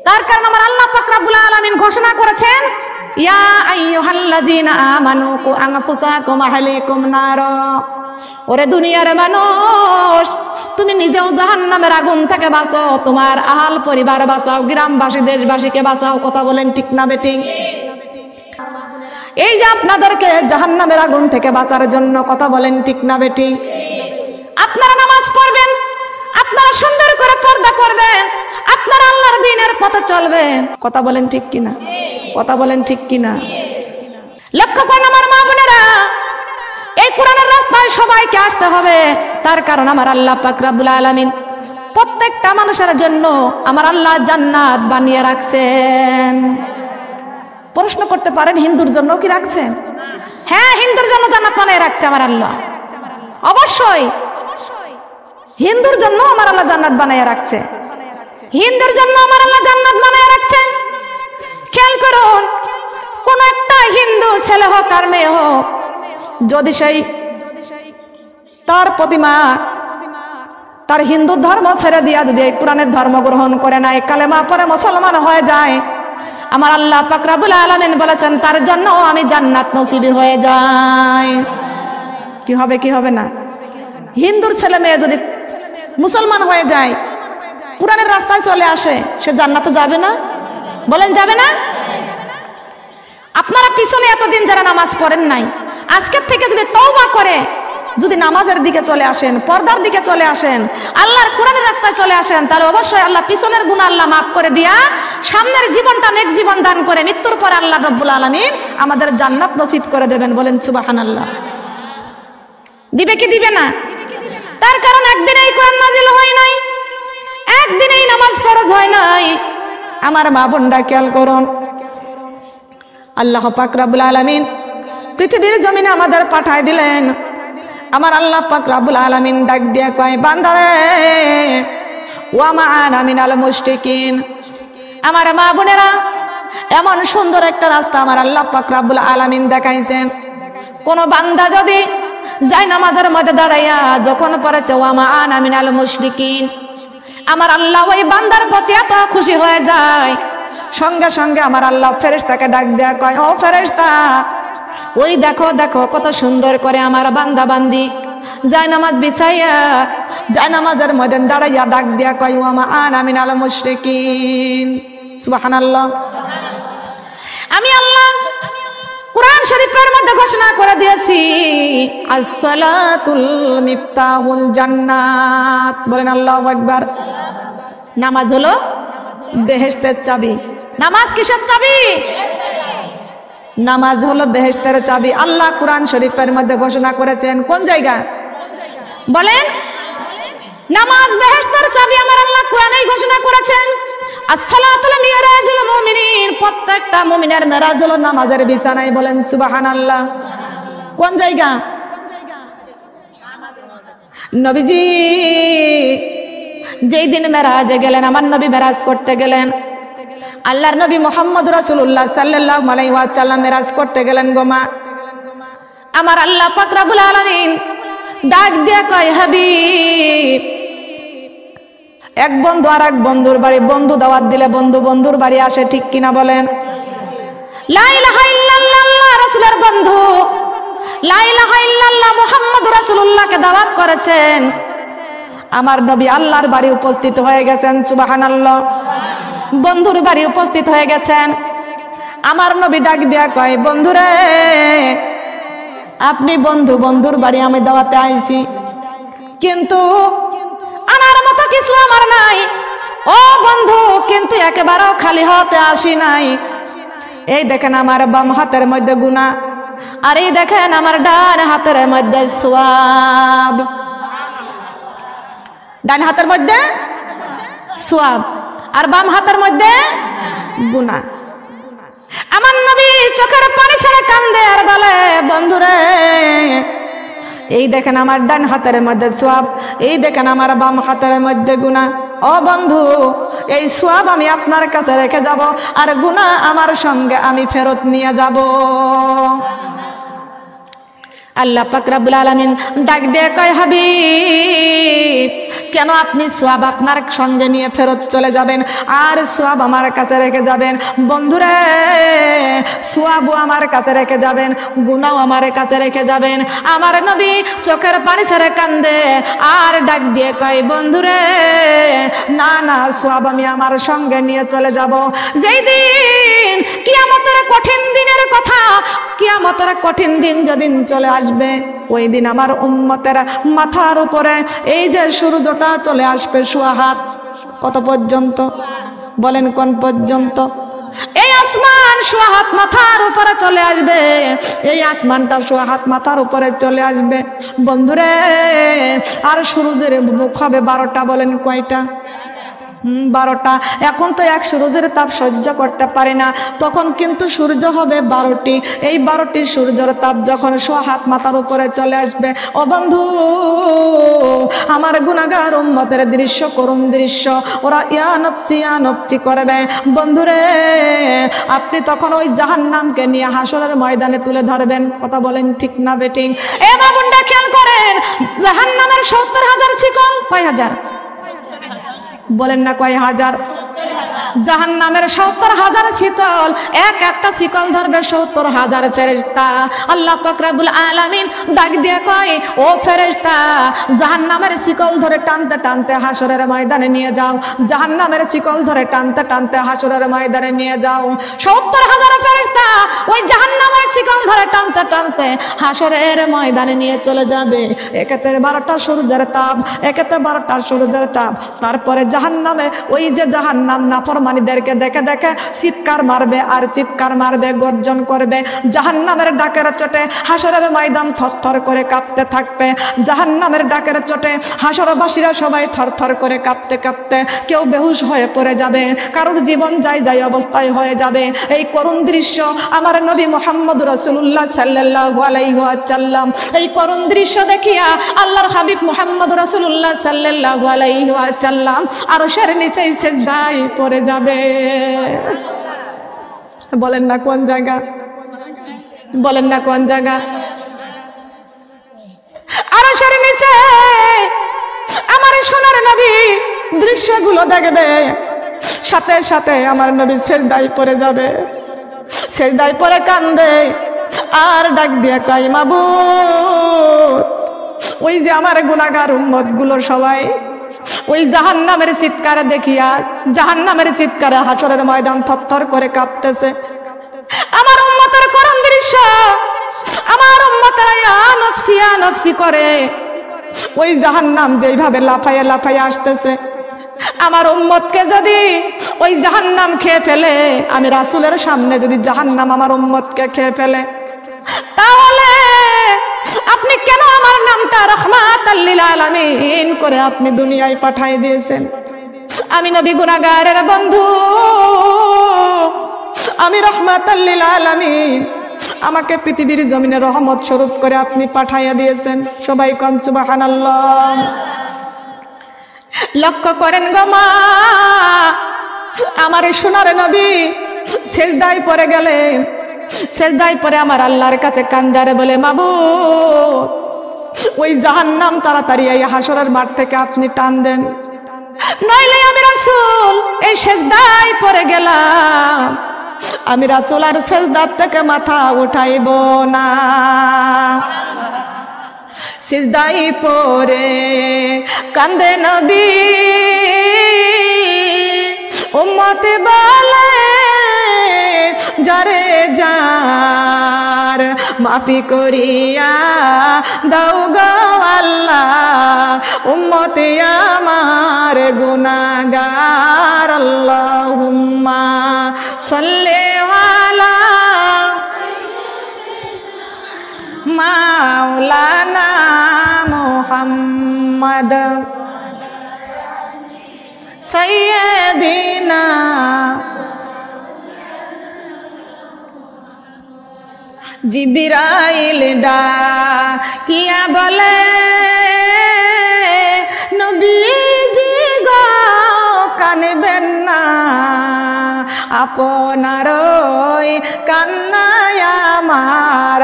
তার কারণ আমার আল্লাহ পাক রব্বুল আলামিন ঘোষণা করেছেন, ইয়া আইয়ুহাল্লাযীনা আমানু কু আনফুসাকুম আহলিকুম নার। ওরে দুনিয়ার মানুষ, তুমি নিজেও জাহান্নামের আগুন থেকে বাঁচাও, তোমার আহাল পরিবার বাঁচাও, গ্রামবাসী দেশবাসীকে বাঁচাও। কথা বলেন ঠিক না বেঠিক? এই যে আপনাদেরকে জাহান্নামের আগুন থেকে বাঁচার জন্য, কথা বলেন ঠিক না বেঠিক? আপনারা নামাজ পড়বেন, আপনারা সুন্দর করে পর্দা করবেন, আপনারা আল্লাহর দ্বীনের পথে চলবেন। কথা বলেন ঠিক কিনা? কথা বলেন ঠিক কিনা? লক্ষ্য করেন আমার মা বোনেরা, এই কোরআনের রাস্তায় সবাইকে আসতে হবে। তার কারণ আমার আল্লাহ পাক রব্বুল আলামিন প্রত্যেকটা মানুষের জন্য আমার আল্লাহ জান্নাত বানিয়ে রাখছেন। প্রশ্ন করতে পারেন, হিন্দুর জন্য কি রাখছেন? হ্যাঁ, হিন্দুর জন্য জান্নাত বানিয়ে রাখছে আমার আল্লাহ। অবশ্যই হিন্দুর জন্য আমার আল্লাহ জান্নাত বানিয়ে রাখছে। হিন্দুর জন্য আমার আল্লাহ জান্নাত বানিয়ে রাখছে। খেয়াল করুন, কোন একটা হিন্দু ছেলে হোক আর মেয়ে হোক, যদি সেই তার প্রতিমা তার হিন্দু ধর্ম ছেড়ে দিয়া যদি এই কোরআনের ধর্ম গ্রহণ করে নাই, কালেমা পড়ে মুসলমান হয়ে যায়, আমার আল্লাহ পাক রব্বুল আলামিন বলেছেন তার জন্য আমি জান্নাত নসিবী হয়ে যাই। কি হবে কি হবে না? হিন্দুর ছেলে মেয়ে যদি মুসলমান হয়ে যায়, কোরআনের রাস্তায় চলে আসে, সে জান্নাতে যাবে না? বলেন যাবে না? আপনারা পিছনে এতদিন যারা নামাজ পড়েন নাই, আজকের থেকে যদি তওবা করে যদি নামাজের দিকে চলে আসেন, পর্দার দিকে চলে আসেন, আল্লাহর কোরআনের রাস্তায় চলে আসেন, তাহলে অবশ্যই আল্লাহ পিছনের গুনাহ আল্লাহ মাফ করে দিয়া সামনের জীবনটা নেক জীবন দান করে মৃত্যুর পর আল্লাহ রব্বুল আলামিন আমাদের জান্নাত নসিব করে দেবেন। বলেন সুবহানাল্লাহ। দিবে কি দিবে না? তার কারণ একদিন এই কোরআন নাজিল হয় নাই, একদিন এই নামাজ ফরজ হয় নাই। আমার মা বোনরা খেয়াল করুন, আল্লাহ পাক রব্বুল আলামিন পৃথিবীর জমিনে আমাদের পাঠায় দিলেন। আমার আল্লাহ পাক রব্বুল আলামিন ডাক দিয়া কয়, বান্দারে ওয়া মা আনা মিনাল মুশরিকিন। আমার মা বোনেরা, এমন সুন্দর একটা রাস্তা আমার আল্লাহ পাক রব্বুল আলামিন দেখাইছেন। কোন বান্দা যদি যায় নামাজের মধ্যে দাঁড়াইয়া যখন পড়েছে ওয়া মা আনা মিনাল মুশরিকিন, আমার আল্লাহ ওই বান্দার প্রতি এত খুশি হয়ে যায়, সঙ্গে সঙ্গে আমার আল্লাহ ফেরেশতাকে ডাক দেয়া কয়, ও ফেরেশতা, ওই দেখো দেখো কত সুন্দর করে আমার বান্দা বান্দি যায় নামাজ বিছাইয়া যায় নামাজের মধ্যে দাঁড়াইয়া ডাক দেয়া কয়, ওয়া মা আনা মিনাল মুশরিকিন। সুবহানাল্লাহ। আমি আল্লাহ কোরআন শরীফের মধ্যে ঘোষণা করে দিয়েছি, as-সালাতুল মিফতাহুল জান্নাত। বলেন আল্লাহু আকবার। নামাজ হলো বেহেশতের চাবি। নামাজ কিসের চাবি? নামাজ হলো বেহেশতের চাবি। আল্লাহ কোরআন শরীফের মধ্যে ঘোষণা করেছেন, কোন জায়গা বলেন? নামাজ বেহেশতের চাবি আমার আল্লাহ কোরআনেই ঘোষণা করেছেন। as-সালাতুল মিরাজুল মুমিনিন, প্রত্যেকটা মুমিনের মেরাজ হলো নামাজের বিছানায়। বলেন সুবহানাল্লাহ। কোন জায়গা? নবীজি যেই দিন মেরাজে গেলেন, আমার নবী মেরাজ করতে গেলেন, আল্লাহর নবী মুহাম্মদ রাসূলুল্লাহ সাল্লাল্লাহু আলাইহি ওয়াসাল্লাম মেরাজ করতে গেলেন গো মা। আমার আল্লাহ পাক রব্বুল আলামিন ডাক দিয়া কয়, হাবিব, এক বন্ধু আর এক বন্ধুর বাড়ি, বন্ধু দাওয়াত দিলে বন্ধু বন্ধুর বাড়ি আসে, ঠিক কিনা বলেন? লা ইলাহা ইল্লাল্লাহ রাসূলের বন্ধু, লা ইলাহা ইল্লাল্লাহ মুহাম্মদুর রাসূলুল্লাহকে দাওয়াত করেছেন, আমার নবী আল্লাহর বাড়ি উপস্থিত হয়ে গেছেন। সুবহানাল্লাহ। বন্ধুর বাড়ি উপস্থিত হয়ে গেছেন। আমার নবী ডাক দিয়া কয়, বন্ধুরে, আপনি বন্ধু, বন্ধুর বাড়ি আমি দাওয়াতে আইছি, কিন্তু আনার মতো কিছু আমার নাই। ও বন্ধু, কিন্তু একেবারেও খালি হাতে আসি নাই। এই দেখেন আমার বাম হাতের মধ্যে গুনাহ, আর এই দেখেন আমার ডান হাতের মধ্যে সওয়াব। ডান হাতের মধ্যে সওয়াব আর বাম হাতের মধ্যে গুনাহ। আমার নবী চোখের পানি ছেড়ে কান্দে আর বলে, বন্ধুরে, এই দেখেন আমার ডান হাতের মধ্যে সওয়াব, এই দেখেন আমার বাম হাতের মধ্যে গুনাহ। ও বন্ধু, এই সওয়াব আমি আপনার কাছে রেখে যাব, আর গুনাহ আমার সঙ্গে আমি ফেরত নিয়ে যাব। আল্লাহ পাক রব্বুল আলামিন ডাক দিয়ে কয়, হাবিব কেন আপনি সওয়াব আপনার সঙ্গে নিয়ে ফেরত চলে যাবেন আর সওয়াব আমার কাছে রেখে যাবেন? বন্ধুরে, সওয়াবও আমার কাছে রেখে যাবেন, গুনাহও আমার কাছে রেখে যাবেন। আমার নবী চোখের পানি ছেড়ে কান্দে আর ডাক দিয়ে কয়, বন্ধুরে না না, সওয়াব আমি আমার সঙ্গে নিয়ে চলে যাব। যেই দিন কিয়ামতের কঠিন দিনের কথা, কিয়ামতের কঠিন দিন যেদিন চলে আসবে, ওই দিন আমার উম্মতের মাথার উপরে এই যে সূর্যটা চলে আসবে সোয়া হাত। কত পর্যন্ত বলেন? কোন পর্যন্ত? এই আসমান সোয়া হাত মাথার উপরে চলে আসবে, এই আসমানটা সোয়া হাত মাথার উপরে চলে আসবে। বন্ধুরে, আর সূর্যের মুখ হবে 12টা। বলেন কয়টা? 12টা। এখন তো এক সূর্যের তাপ সহ্য করতে পারে না, তখন কিন্তু সূর্য হবে 12টি। এই 12টি সূর্যের তাপ যখন সোয়া হাত মাথার উপরে চলে আসবে, ও বন্ধু, আমার গুনাহগার উম্মতের দৃশ্য, করুণ দৃশ্য, ওরা ইয়া নফসি করবে। বন্ধুরে, আপনি তখন ওই জাহান্নামকে নিয়ে হাসরের ময়দানে তুলে ধরবেন। কথা বলেন ঠিক না বেটিং? এ বাবুন্ডা খেয়াল করেন, জাহান্নামের 70,000 শিকল। কয় হাজার? বলেন না কয় হাজার? জাহান্নামের 70,000 শিকল, এক একটা শিকল ধরবে 70,000 ফেরেশতা। আল্লাহ পাক রব্বুল আলামিন ডাক দিয়ে কয়, ও ফেরেশতা, জাহান্নামের শিকল ধরে টানতে টানতে হাসরের ময়দানে নিয়ে যাও। জাহান্নামের শিকল ধরে টানতে টানতে হাসরের ময়দানে নিয়ে যাও। 70,000 ফেরেশতা ওই জাহান্নামের শিকল ধরে টানতে টানতে হাসরের ময়দানে নিয়ে চলে যাবে। একেতে 12টা সূর্যের তাপ, একেতে 12টা সূর্যের তাপ। তারপরে জাহান্নামে ওই যে জাহান্নাম নাফরমানীদেরকে দেখে দেখে চিৎকার মারবে আর চিৎকার মারবে, গর্জন করবে। জাহান্নামের ডাকের চোটে হাসরের ময়দান থরথর করে কাঁপতে থাকবে। জাহান্নামের ডাকের চোটে হাসরবাসীরা সবাই থরথর করে কাঁপতে কাঁপতে কেউ বেহুশ হয়ে পড়ে যাবে, কারোর জীবন যায় যায় অবস্থায় হয়ে যাবে। এই করুণ দৃশ্য আমার নবী মুহাম্মদ রাসূলুল্লাহ সাল্লাল্লাহু আলাইহি ওয়াসাল্লাম, এই করুণ দৃশ্য দেখিয়া আল্লাহর হাবিব মুহাম্মদ রাসূলুল্লাহ সাল্লাল্লাহু আলাইহি ওয়াসাল্লাম আরশের নিচে সিজদায় পড়ে যাবে। বলেন না কোন জায়গা? বলেন না কোন জায়গা? আরশের নিচে আমার সোনার নবী দৃশ্যগুলো দেখবে, সাথে সাথে আমার নবী সিজদায় পড়ে যাবে। সিজদায় পড়ে কান্দে আর ডাক দিয়ে কয়, মাবুদ, ওই যে আমার গুনাহগার উম্মত গুলো সবাই ওই জাহান্নামের চিৎকার দেখিয়া, জাহান্নামের চিৎকারে হাসরের ময়দান থরথর করে কাঁপতেছে। আমার উম্মতের করুণ দৃশ্য, আমার উম্মতেরা ইয়া নফসি করে ওই জাহান্নাম যেইভাবে লাফাইয়া লাফাইয়া আসতেছে, আমার উম্মতকে যদি ওই জাহান্নাম খেয়ে ফেলে, আমি রাসূলের সামনে যদি জাহান্নাম আমার উম্মতকে খেয়ে ফেলে, তাহলে আপনি কেন আমার নামটা রাহমাতাল লিল আলামিন করে আপনি দুনিয়ায় পাঠিয়ে দিয়েছেন? আমি নবী গুনাহগারের বন্ধু, আমি রাহমাতাল লিল আলামিন, আমাকে পৃথিবীর জমিনে রহমত স্বরূপ করে আপনি পাঠিয়ে দিয়েছেন। সবাই কোন সুবহানাল্লাহ। লক্ষ্য করেন গো মা, আমার সোনার নবী সিজদায় পড়ে গেলেন। সিজদায় পড়ে আমার আল্লাহর কাছে কান্দারে বলে, মাবুদ, ওই জাহান্নাম তাড়াতাড়ি এই হাসরের মাঠ থেকে আপনি টান দেন, নইলে আমি রাসূল এই সিজদায় পড়ে গেলাম, আমি রাসূল আর সিজদার থেকে মাথা উঠাইব না। সিজদায় পড়ে কান্দে নবী, উম্মত বলে যারে যার মাফি করিয়া দাও গো আল্লাহ, উম্মত আমার গুনাহগার। আল্লাহুম্মা সাল্লি আলা মাওলানা মুহাম্মদ সাইয়্যিদিনা। জিবরাইল ডাকিয়া বলে, নবীজি গো কানবেন না, আপনারই কান্নায় আমার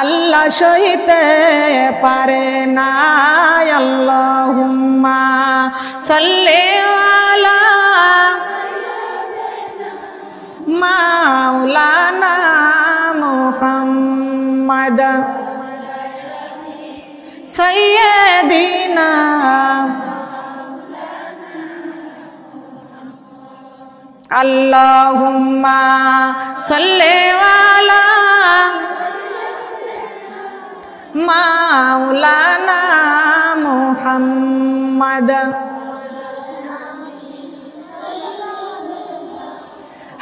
আল্লাহ সইতে পারে না। আল্লাহুম্মা সাল্লি আলা মাওলানা মুহাম্মদ সাইয়্যিদিনা আল্লাহুম্মা সাল্লি আলা মাওলানা মুহাম্মদ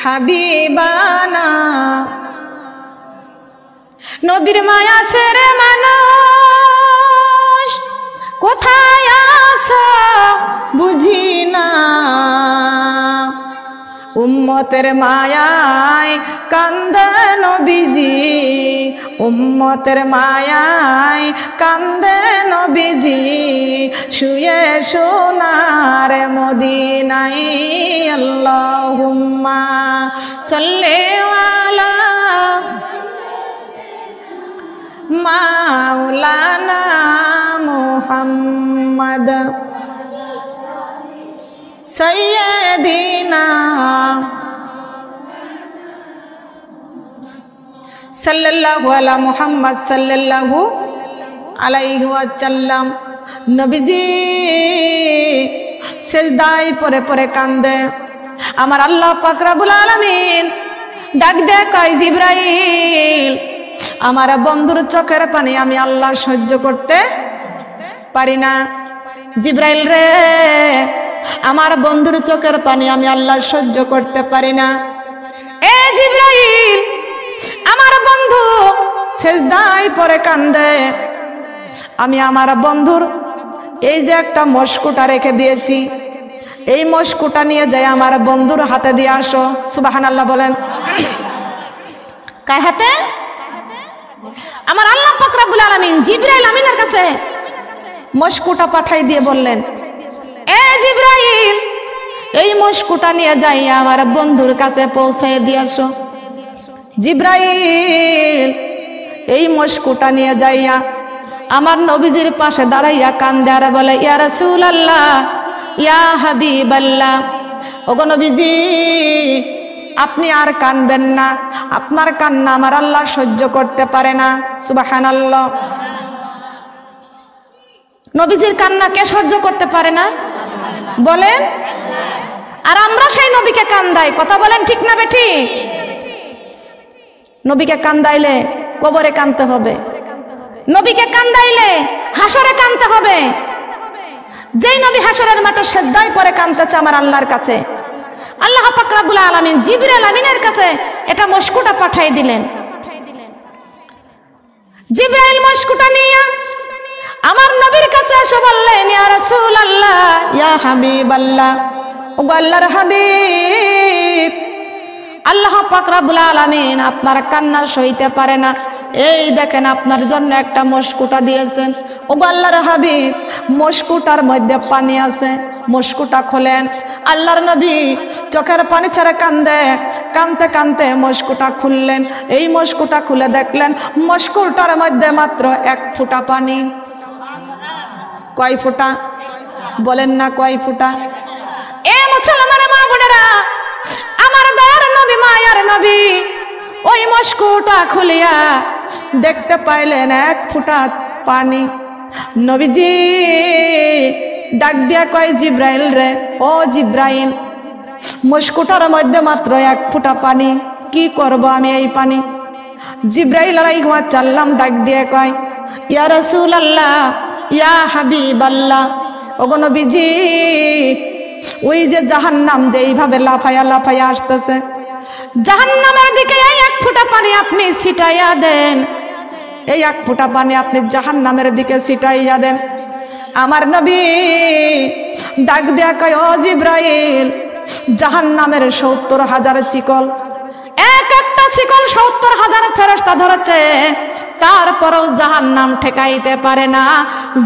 হাবিবানা। নবীর মায়া ছেড়ে মানুষ কোথায় আছো বুঝি না, উম্মতের মায়ায় কান্দে নবীজি, উম্মতের মায়ায় কান্দে নবীজি, শুয়ে সোনার মদিনায়। আল্লাহুম্মা সাল্লি আলা মাওলানা মুহাম্মদ সাইয়্যিদিনা সাল্লাল্লাহু আলা মুহাম্মদ সাল্লাল্লাহু আলাইহি ওয়াসাল্লাম। নবীজি সিজদায় পড়ে পড়ে কান্দে। আমার আল্লাহ পাক রব্বুল আলামিন ডাক দেয়, কয় জিবরাইল, আমার বন্ধুর চোখের পানি আমি আল্লাহ সহ্য করতে পারি না। জিবরাইল রে, আমার বন্ধুর চোখের পানি আমি আল্লাহ সহ্য করতে পারি না। এ জিবরাইল, আমার বন্ধু সিজদায় পড়ে কান্দে, আমি আমার বন্ধুর এই যে একটা মস্কুটা রেখে দিয়েছি, এই মস্কুটা নিয়ে যাই আমার বন্ধুর হাতে দিয়ে আসো। সুবহানাল্লাহ বলেন। কার হাতে? আমার আল্লাহ পাক রব্বুল আলামিন জিবরাইল আমিনের কাছে মস্কুটা পাঠাই দিয়ে বললেন, এ জিবরাইল, এই মস্কুটা নিয়ে যাই আমার বন্ধুর কাছে পৌঁছে দিয়ে আসো। জিবরাইল এই মস্কুটা নিয়ে যাইয়া আমার নবীজির পাশে দাঁড়াইয়া কান্দে আর বলে, ইয়া রাসূলুল্লাহ, ইয়া হাবিবাল্লাহ, ওগো নবীজি, আপনি আর কানবেন না, আপনার কান্না আমার আল্লাহ সহ্য করতে পারে না। সুবহানাল্লাহ। নবীজির কান্না কে সহ্য করতে পারে না বলেন? আর আমরা সেই নবীকে কান্দাই, কথা বলেন ঠিক না বেঠি? নবীকে কান্দাইলে কবরে কাঁদতে হবে, নবীকে কান্দাইলে হাসরে কাঁদতে হবে। যেই নবী হাসরের মাঠে সিজদায় পড়ে কাঁদতেছে আমার আল্লাহর কাছে, আল্লাহ পাক রব্বুল আলামিন জিবরাইল আমিনের কাছে এটা মস্কুটা পাঠাই দিলেন। জিবরাইল মস্কুটা নিয়ে আমার নবীর কাছে এসে বললেন, ইয়া রাসূলুল্লাহ, ইয়া হাবিবাল্লাহ, ও আল্লাহর হাবিব, আল্লাহ পাক রব্বুল আলামিন আপনার কান্না সইতে পারে না, এই দেখেন আপনার জন্য একটা মস্কুটা দিয়েছেন। ও আল্লাহর হাবিব, মস্কুটার মধ্যে পানি আছে, মস্কুটা খোলেন। আল্লাহর নবী চোখের পানি ছেড়ে কান্দে, কানতে কানতে মস্কুটা খুললেন। এই মস্কুটা খুলে দেখলেন মস্কুটার মধ্যে মাত্র 1 ফোঁটা পানি। কয় ফোঁটা বলেন না, কয় ফোঁটা? এ মুসলমান মা বোনেরা, আমার দয়ার নবী, মায়ার নবী ওই মস্কুটা খুলিয়া দেখতে পাইলেন 1 ফোঁটা পানি। নবীজি ডাক দিয়া কয়, জিবরাইল রে, ও জিবরাইল, মস্কুটার মধ্যে মাত্র 1 ফোঁটা পানি, কি করব আমি এই পানি? জিবরাইল আলাইহিস সালাম ডাক দিয়ে কয়, ইয়া রাসূলুল্লাহ, ইয়া হাবিবাল্লাহ, ওগো নবীজি, ওই যে জাহান্নাম যেইভাবে লাফায়া লাফায়া আসতেছে, জাহান্নামের দিকে এই 1 ফোঁটা পানি আপনি ছিটাইয়া দেন, এই 1 ফোঁটা পানি আপনি জাহান্নামের দিকে ছিটাইয়া দেন। আমার নবী ডাক দেয়া কয়, ও জিবরাইল, জাহান্নামের 70,000 চিকল, এক একটা চিকল 70,000 ফেরেশতা ধরেছে, তারপরেও জাহান্নাম ঠেকাইতে পারে না,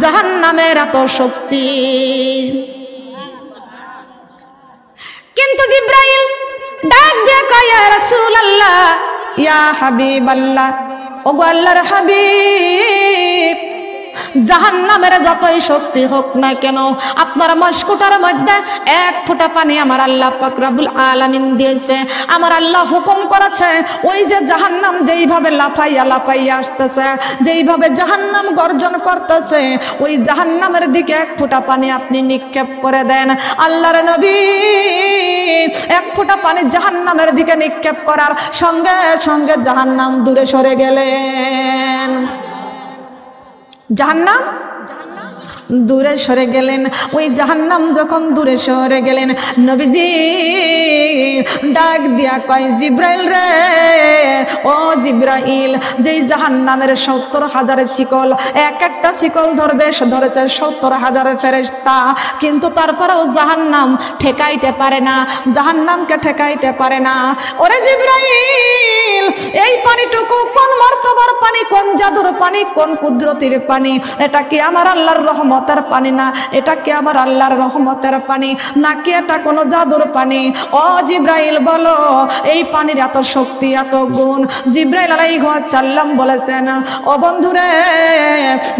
জাহান্নামের এত শক্তি। কিন্তু জিবরাইল ডাক দিয়ে ইয়া রাসূলুল্লাহ ইয়া হাবিবাল্লাহ, ওগো আল্লাহর হাবিব, জাহান্নামের যতই শক্তি হোক না কেন আপনার মস্কুটার মধ্যে এক ফোঁটা পানি আমার আল্লাহ পাক রব্বুল আলামিন দিয়েছে। আমার আল্লাহ হুকুম করেছে ওই যে জাহান্নাম যেইভাবে লাফাইয়া লাফাইয়া আসতেছে, যেইভাবে জাহান্নাম গর্জন করতেছে, ওই জাহান্নামের দিকে এক ফোঁটা পানি আপনি নিক্ষেপ করে দেন। আল্লাহর নবী এক ফোঁটা পানি জাহান্নামের দিকে নিক্ষেপ করার সঙ্গে সঙ্গে জাহান্নাম দূরে সরে গেলেন। জাহান্নাম দূরে সরে গেলেন। ওই জাহান্নাম যখন দূরে সরে গেলেন, নবীজি ডাক দিয়া কয়, জিব্রাইল রে, ও জিব্রাইল, যেই জাহান্নামের 70,000 শিকল, এক একটা শিকল ধরেছে 70,000 ফেরেশতা, কিন্তু তারপরেও জাহান্নাম ঠেকাইতে পারে না, জাহান্নামকে ঠেকাইতে পারে না। ওরে জিব্রাইল, এই পানিটুকু কোন মর্তবার পানি, কোন জাদুর পানি, কোন কুদরতির পানি? এটা কি আমার আল্লাহর রহমতের পানি না? এটা কি আমার আল্লাহর রহমতের পানি নাকি এটা কোনো জাদুর পানি? ও জিব্রাইল বলো, এই পানির এত শক্তি, এত গুণ? জিব্রাইল আলাইহিস সালাম বলেছেন, ও বন্ধুরে,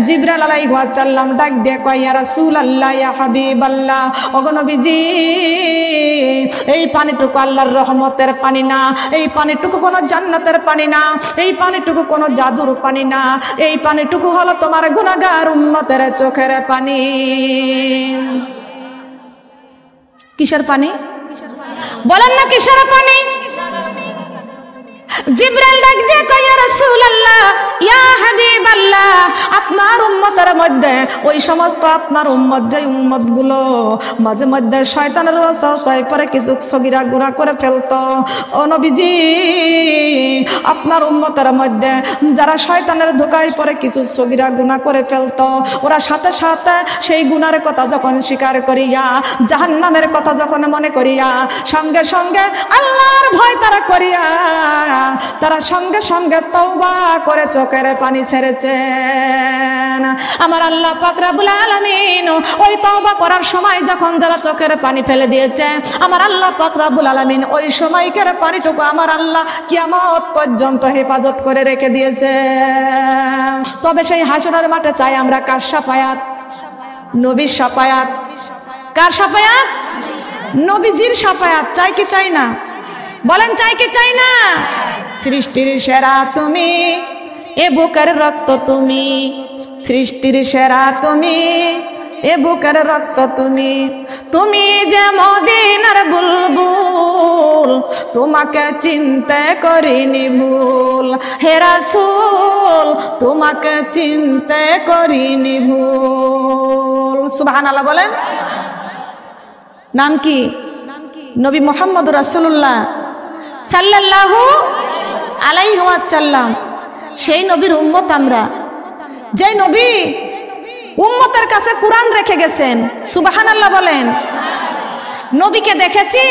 জিব্রাইল আলাইহিস সালাম ডাক দিয়ে কয়, ইয়া রাসূলুল্লাহ ইয়া হাবিবাল্লাহ, ওগো নবীজি, এই পানিটুকু আল্লাহর রহমতের পানি না, এই পানিটুকু কোনো জান্নাতের পানি না, এই পানিটুকু কোনো জাদুর পানি না, এই পানিটুকু হলো তোমার গুনাহগার উম্মতের চোখের পানি। কিসের পানি বলেন না? কিসের পানি? জিব্রাইল ডাক দিয়ে কয়, ইয়া রাসূলুল্লাহ ইয়া হাবিবাল্লাহ, আপনার উম্মতের মধ্যে ওই সমস্ত আপনার উম্মত, যে উম্মতগুলো মাঝে মধ্যে শয়তানের ওয়াসওয়াসায় পড়ে কিছু সগীরা গুনাহ করে ফেলতো, ও নবীজি, আপনার উম্মতের মধ্যে যারা শয়তানের ধোঁকায় পড়ে কিছু সগীরা গুনাহ করে ফেলতো, ওরা সাথে সাথে সেই গুনাহের কথা যখন স্বীকার করিয়া, জাহান্নামের কথা যখন মনে করিয়া, সঙ্গে সঙ্গে আল্লাহর ভয় তারা করিয়া, তারা সঙ্গে সঙ্গে তওবা করে চোখের পানি ছেড়েছেন। আমার আল্লাহ পাক রব্বুল আলামিন ওই তওবা করার সময় যখন যারা চোখের পানি ফেলে দিয়েছে, আমার আল্লাহ পাক রব্বুল আলামিন ওই সময়কার পানিটুকু আমার আল্লাহ কিয়ামত পর্যন্ত হেফাজত করে রেখে দিয়েছে। তবে সেই হাসরের মাঠে চাই আমরা কার শাফায়াত? নবীর শাফায়াত। কার শাফায়াত? নবীজির শাফায়াত। চাই কি চাই না? বলেন, চাই কি চাই না? সৃষ্টির সেরা তুমি, এ বুকের রক্ত তুমি, সৃষ্টির সেরা তুমি, এ বুকের রক্ত তুমি, তুমি যে মদিনার বুলবুল, তোমাকে চিনতে করিনি ভুল, হে রাসূল তোমাকে চিনতে করিনি ভুল। সুবহানাল্লাহ বলেন। নাম কি? নবী মুহাম্মদুর রাসূলুল্লাহ সাল্লাল্লাহু আলাইহি ওয়াসাল্লাম। সেই নবীর উম্মত আমরা, যে নবী উম্মতের কাছে কুরআন রেখে গেছেন। সুবহানাল্লাহ বলেন। নবীকে দেখেছি,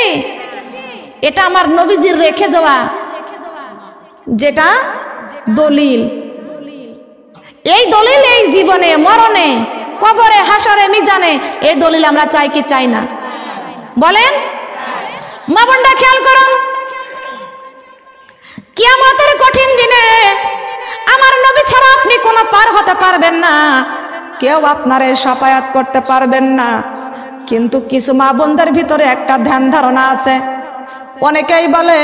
এটা আমার নবীজির রেখে যাওয়া যেটা দলিল। এই দলিল এই জীবনে, মরণে, কবরে, হাসরে, মিজানে, এই দলিল আমরা চাই কি চাই না? বলেন। মা বোনরা খেয়াল করুন, কিয়ামতের কঠিন দিনে আমার নবী ছাড়া আপনি কোনো পার হতে পারবেন না, কেউ আপনারে শাফায়াত করতে পারবেন না। কিন্তু কিছু মা বোনদের ভিতরে একটা ধ্যান ধারণা আছে। অনেকেই বলে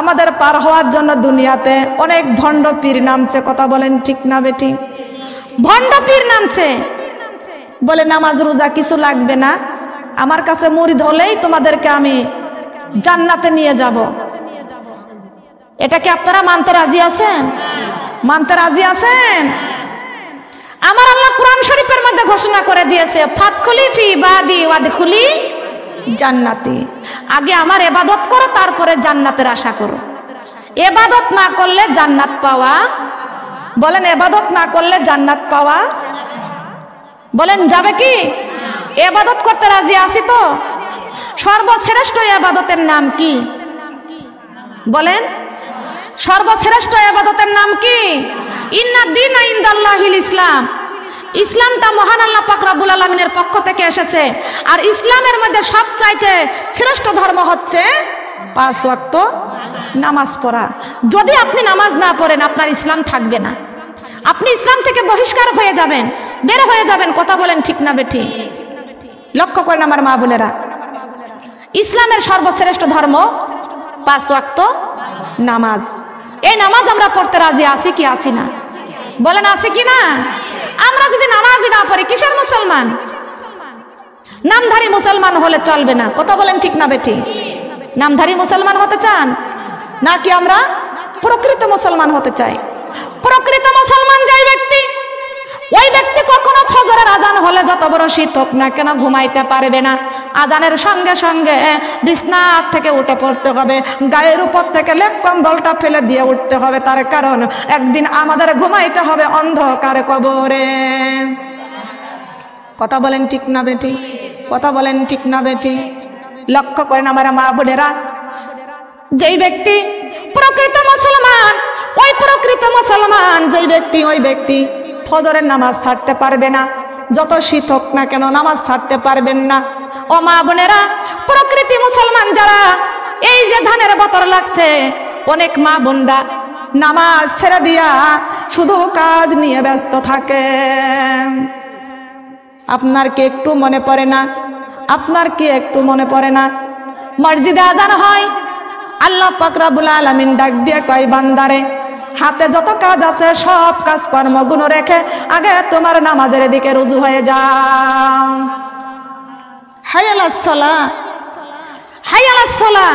আমাদের পার হওয়ার জন্য দুনিয়াতে অনেক ভণ্ড পীর নামছে। কথা বলেন, ঠিক না বেটি? ভণ্ড পীর নামছে, বলে নামাজ রোজা কিছু লাগবে না, আমার কাছে মুরিদ হলেই তোমাদেরকে আমি জান্নাতে নিয়ে যাব। এটা কি আপনারা মানতে রাজি আছেন? মানতে রাজি আছেন? আমার আল্লাহ কোরআন শরীফের মধ্যে ঘোষণা করে দিয়েছে, ফাদখুলি ফি ইবাদি ওয়াদখুলি জান্নাতি। আগে আমার ইবাদত করো, তারপরে জান্নাতের আশা করো। ইবাদত না করলে জান্নাত পাওয়া, বলেন ইবাদত না করলে জান্নাত পাওয়া, বলেন যাবে কি? ইবাদত করতে রাজি আছি তো? সর্বশ্রেষ্ঠ ইবাদতের নাম কি? বলেন, সর্বশ্রেষ্ঠ ইবাদতের নাম কি? ইন্না দীনা ইনদাল্লাহিল ইসলাম। ইসলামটা মহান আল্লাহ পাক রব্বুল আলামিনের পক্ষ থেকে এসেছে। আর ইসলামের মধ্যে সবচাইতে শ্রেষ্ঠ ধর্ম হচ্ছে 5 ওয়াক্ত নামাজ পড়া। যদি আপনি নামাজ না পড়েন আপনার ইসলাম থাকবে না, আপনি ইসলাম থেকে বহিষ্কার হয়ে যাবেন, বের হয়ে যাবেন। কথা বলেন ঠিক না বেঠিক? লক্ষ্য করেন আমার মা বোনেরা, ইসলামের সর্বশ্রেষ্ঠ ধর্ম 5 ওয়াক্ত নামাজ। এই নামাজ আমরা পড়তে রাজি আছি কি আছি না? বলেন আছি কি না? আমরা যদি নামাজই না পড়ি কিসের মুসলমান? নামধারী মুসলমান হলে চলবে না। কথা বলেন ঠিক না বেঠিক? নামধারী মুসলমান হতে চান নাকি আমরা প্রকৃত মুসলমান হতে চাই? প্রকৃত মুসলমান যেই ব্যক্তি, ওই ব্যক্তি কখনো ফজরের আজান হলে যত বড় শীত হোক না কেন ঘুমাইতে পারবে না। আজানের সঙ্গে সঙ্গে বিছনা থেকে উঠে পড়তে হবে, গায়ের উপর থেকে লেপ কম্বলটা ফেলে দিয়ে উঠতে হবে। তার কারণ একদিন আমাদের ঘুমাইতে হবে অন্ধকার কবরে। কথা বলেন ঠিক না বেটি? কথা বলেন ঠিক না বেটি? লক্ষ্য করেন আমার মা বোনেরা, যেই ব্যক্তি প্রকৃত মুসলমান, ওই প্রকৃত মুসলমান যেই ব্যক্তি, ওই ব্যক্তি ফজরের নামাজ ছাড়তে পারবে না। যত শীত হোক না কেন নামাজ ছাড়তে পারবেন না। ও মা বোনেরা, প্রকৃতি মুসলমান যারা, এই যে ধানের বতর লাগছে, অনেক মা বোনরা নামাজ ছেড়ে দিয়া শুধু কাজ নিয়ে ব্যস্ত থাকে। আপনার কি একটু মনে পড়ে না? আপনার কি একটু মনে পড়ে না? মসজিদে আজান হয়, আল্লাহ পাক রব্বুল আলামিন ডাক দিয়ে কয়, বান্দারে হাতে যত কাজ আছে সব কাজ কর্মগুলো রেখে আগে তোমার নামাজের দিকে রুজু হয়ে যাও। হাইয়া আলাস সালাহ, হাইয়া আলাস সালাহ,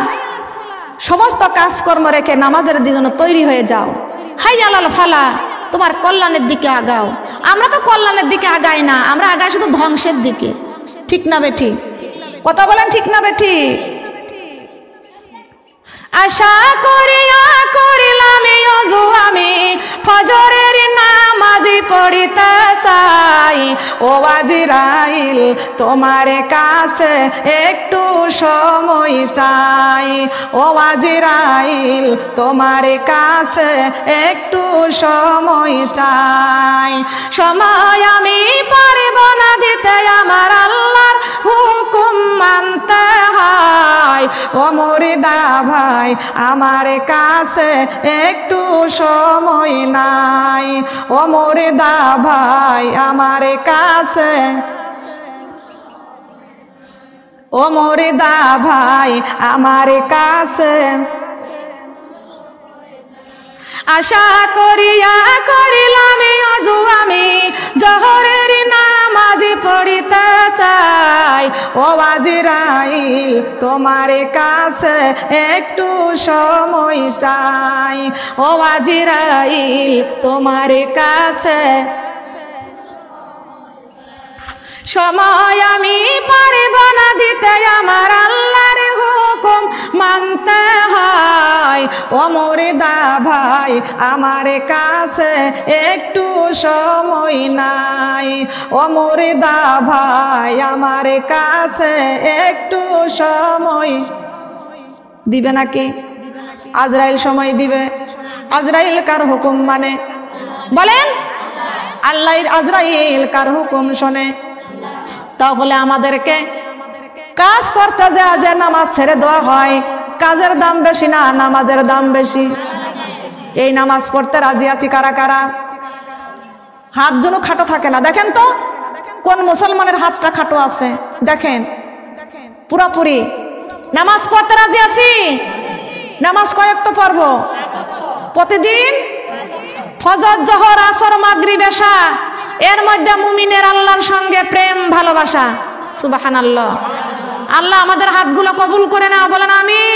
সমস্ত কাজকর্ম রেখে নামাজের জন্য তৈরি হয়ে যাও। হাইয়া আলাল ফালাহ, তোমার কল্যাণের দিকে আগাও। আমরা তো কল্যাণের দিকে আগাই না, আমরা আগাই শুধু ধ্বংসের দিকে। ঠিক না বেঠি? কথা বলেন ঠিক না বেঠি? আশা করিয়া করিলাম ওযু আমি ফজরের নামাজি পড়িতে চাই। ও আজরাইল তোমার কাছে একটু সময় চাই। ও আজরাইল তোমার কাছে একটু সময় চাই। সময় আমি পারব না দিতে, আমার আল্লাহর হুকুম মানতে হয়। ও মুরিদা ভাই আমার কাছে একটু সময় নাই। ও মুরিদা ভাই আমার কাছে, ও মুরিদা ভাই আমার কাছে আশা করিয়া করিলাম ওযু আমি জোহরের নামাজি পড়িতে চাই। ও আজরাইল তোমার কাছে একটু সময় চাই। ও আজরাইল তোমার কাছে সময় আমি পারব না দিতে, আমার আল্লাহর হুকুম মানতে হয়। ও মুরিদা ভাই আমার কাছে একটু সময় নাই। ও মুরিদা ভাই আমার কাছে একটু সময় দিবে নাকি? আজরাইল সময় দিবে। আজরাইল কার হুকুম মানে? বলেন, আল্লাহর। আজরাইল কার হুকুম শোনে? তাহলে আমাদেরকে কাজ করতে যে নামাজ ছেড়ে দেওয়া হয়, কাজের দাম বেশি না নামাজের দাম বেশি? এই নামাজ পড়তে রাজি আছি কারা কারা? হাত যেন খাটো থাকে না। দেখেন তো কোন মুসলমানের হাতটা খাটো আছে, দেখেন। পুরাপুরি নামাজ পড়তে রাজি আছি। নামাজ কয়েক তো পড়ব? প্রতিদিন ফজর, জোহর, আসর, মাগরিব, এশা। এর মধ্যে মুমিনের আল্লাহর সঙ্গে প্রেম ভালোবাসা। সুবহানাল্লাহ। আল্লাহ আমাদের হাতগুলো কবুল করে না, বলেন আমিন।